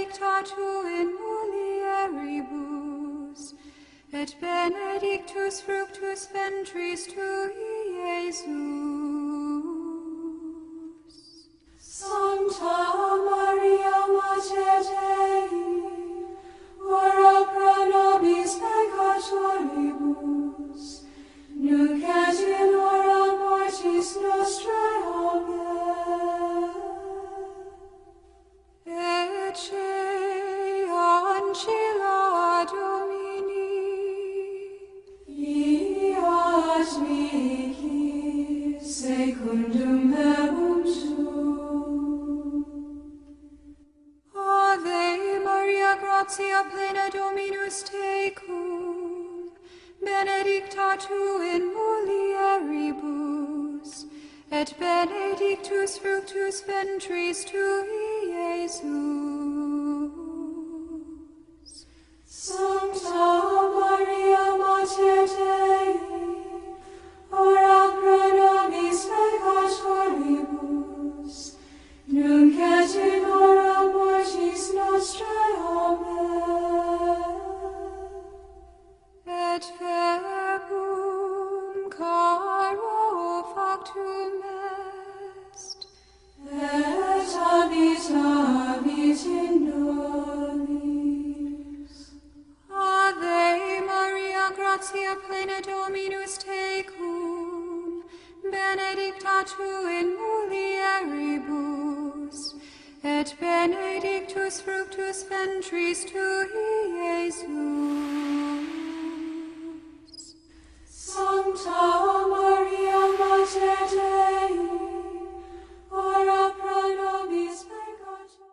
benedicta tu in mulieribus, et benedictus fructus ventris tui, Iesus. Sancta Maria, Mater Dei, ora pro nobis peccatoribus, nunc et in hora mortis nostrae. Amen. Ecce ancilla Domini, fiat mihi secundum verbum tuum. Ave Maria, gratia plena Dominus tecum, benedicta tu in mulieribus, et benedictus fructus ventris tui, Iesus. Sancta Maria, Mater Dei, ora pro nobis peccatoribus, nunc et in hora mortis nostrae. Amen. Et verbum caro factum est, et habitavit in nobis. Ave Maria, gratia plena Dominus tecum, benedicta tu in mulieribus, et benedictus fructus ventris tui, Iesus. Sancta